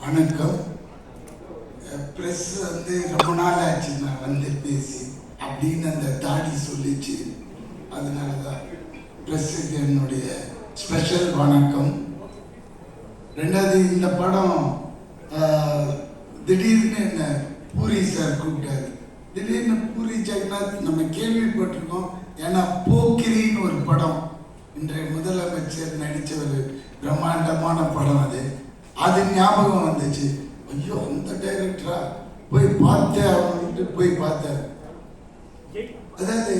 வணக்கம். ப்ரெஸ் ரொம்ப நாள் ஆச்சு நான் பேசி அப்படின்னு அந்த தாடி சொல்லிச்சு. அதனால தான் ப்ரெஸ்ஸுக்கு என்னுடைய ஸ்பெஷல் வணக்கம். ரெண்டாவது, இந்த படம் திடீர்னு என்ன பூரி சார் கூப்பிட்டாரு. திடீர்னு பூரி ஜெகநாத் நம்ம கேள்விப்பட்டிருக்கோம். ஏன்னா போக்கிரின்னு ஒரு படம் இன்றைய முதலமைச்சர் நடித்த ஒரு பிரம்மாண்டமான படம். அது ஞாபகம் வந்துச்சு. ஐயோ, அந்த டைரக்டரா போய் பார்த்தேன் அவன்ட்டு போய் பார்த்தேன். அதாவது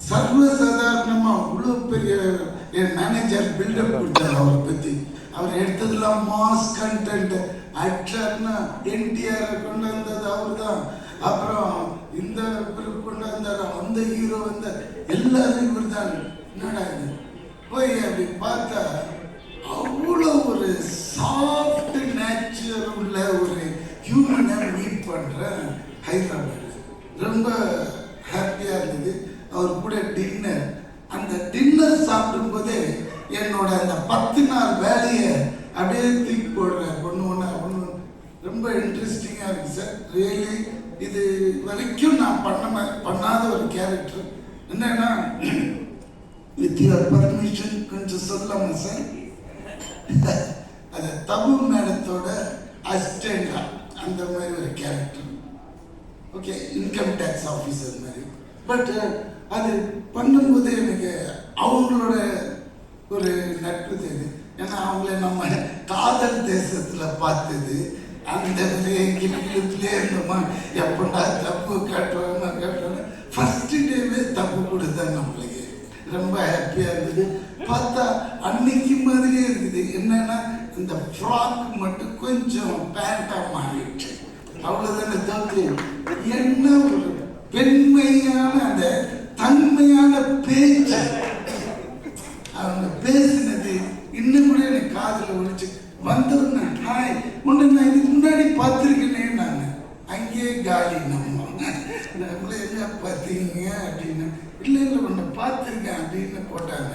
சர்வசாதாரணமா இவ்வளோ பெரிய என் மேனேஜர் பில்டப் கொடுத்தார் அவரை பற்றி. அவர் எடுத்ததெல்லாம் மாஸ் கண்டென்ட். ஆக்டர்னா என்டிஆர் கொண்டு வந்தது அவர் தான். அப்புறம் இந்த கொண்டு வந்தார், அந்த ஹீரோ வந்த எல்லாரும் இவர் தான். என்னடா இது போய் அப்படி பார்த்தா அவ்வளோ ஒரு சாஃப்ட் நேச்சர் உள்ள ஒரு ஹியூமனை மீட் பண்ணுறேன் ஹைதராபாத். ரொம்ப ஹாப்பியாக இருந்தது. அவர் கூட டின்னர், அந்த டின்னர் சாப்பிடும்போதே என்னோட அந்த 10 நாள் வேலையை அப்படியே தூக்கி போடுறேன். ஒன்று ரொம்ப இன்ட்ரெஸ்டிங்காக இருக்குது சார். ரியலி இது வரைக்கும் நான் பண்ணாத ஒரு கேரக்டர். என்னன்னா, வித் யுவர் பர்மிஷன் கொஞ்சம் சொல்லாமா சார்? அது தபு மேடத்தோட அசிஸ்டண்டா அந்த மாதிரி ஒரு character. Okay, income tax officer மாதிரி. பட் அது பண்ணும்போது எனக்கு அவங்களோட ஒரு நட்பு தெரியுது. ஏன்னா அவங்கள நம்ம காதல் தேசத்தில் பார்த்தது. அந்த கிளிப்பிலே இருந்தோமா, எப்படா தப்பு காட்டுவாங்க. ஃபர்ஸ்ட் டேவே தப்பு கொடுத்தாங்க நம்மளுக்கு. ரொம்ப ஹாப்பியாக இருந்தது. பார்த்தா அன்னைக்கு மாதிரியே இருக்குது. என்னன்னா, இந்த ஃப்ராக் மட்டும் கொஞ்சம் பேண்டாக மாறிடுச்சு. அவ்வளோதானே தவிர்த்து என்ன ஒரு பெண்மையான அந்த தன்மையான பேச்சு அவங்க பேசினது இன்னும் கூட எனக்கு காதில் ஒழிச்சு வந்தோன்னு, ஹாய் ஒன்று நான் இதுக்கு முன்னாடி பார்த்துருக்கேனே. நான் அங்கேயே காலி நம்மள என்ன பார்த்தீங்க அப்படின்னு. இல்லை ஒன்று பார்த்துருக்கேன் அப்படின்னு போட்டாங்க.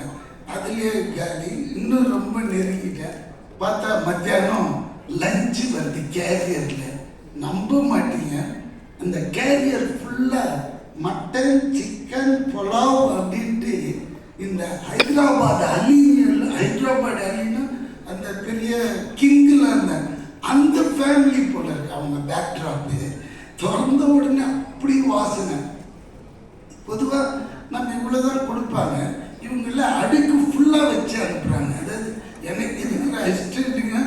அதுலேயே காலி. இன்னும் ரொம்ப நெருங்கிட்டேன். பார்த்தா மத்தியானம் லஞ்சு வருது கேரியரில். நம்ப மாட்டீங்க, அந்த கேரியர் ஃபுல்லாக மட்டன், சிக்கன், புலாவ் அப்படின்ட்டு இந்த ஹைதராபாத் அலின்னா அந்த பெரிய கிங்கில் இருந்தாங்க. அந்த ஃபேமிலி போல இருக்கு அவங்க பேக்ட்ராப்பு. திறந்த உடனே அப்படி வாசனை. பொதுவாக நம்ம இவ்வளோதான் கொடுப்பாங்க, இவங்கள அடுக்கு ஃபுல்லாக வச்சு அனுப்புகிறாங்க. அதாவது எனக்கு இருக்கிற அசிஸ்டண்ட்டுங்க,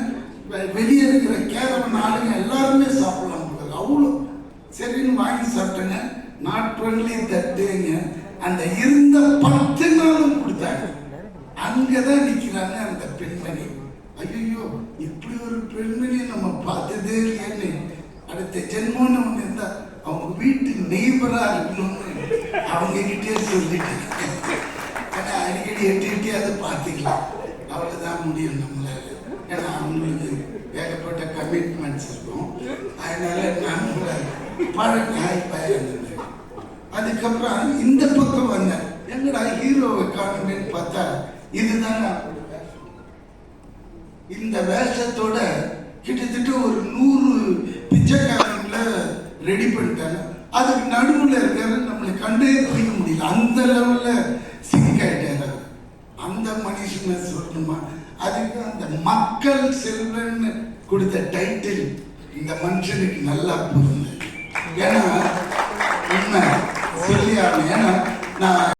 வெளியே இருக்கிற கேரவன் ஆளுங்க எல்லாருமே சாப்பிடலாம். அவ்வளோ சரின்னு வாங்கி சாப்பிட்டேங்க. நாட் ஒன்லி தட்டுங்க, அந்த இருந்த 10 நாளும் கொடுத்தாங்க. அங்கே தான் நிற்கிறாங்க அந்த பெண்மணி. ஐயோ, இப்படி ஒரு பெண்மணியை நம்ம பார்த்ததே இல்லைன்னு. அடுத்த ஜென்மோன்னு ஒன்று இருந்தால் அவங்க வீட்டு நெய்பராக இருக்கணும்னு அவங்க கிட்டே சொல்லிட்டு அடிக்கடி எட்டி அதை பார்த்துக்கலாம். அவ்வளோதான் முடியும் நம்மளால. ஏன்னா அவங்களுக்கு ஏகப்பட்ட கமிட்மெண்ட்ஸ் இருக்கும். அதனால நம்மள பழக்கம். அதுக்கப்புறம் இந்த பக்கம் வந்தேன். எங்கடா ஹீரோவை காணுமேன்னு பார்த்தா இதுதான். இந்த வேஷத்தோட கிட்டத்தட்ட ஒரு 100 பிச்சைக்காரங்களை ரெடி பண்ணிட்டாங்க. அதுக்கு நடுவில் இருக்காரு. நம்மளை கண்டே பிடிக்க முடியல. அந்த லெவலில் சிங்க் ஆகிட்டாரு. அந்த மனுஷனை சொல்லணுமா? அதுக்கு அந்த மக்கள் செல்வன்னு கொடுத்த டைட்டில் இந்த மனுஷனுக்கு நல்லா பொருள். ஏன்னா உண்மை சொல்லியாங்க. ஏன்னா நான்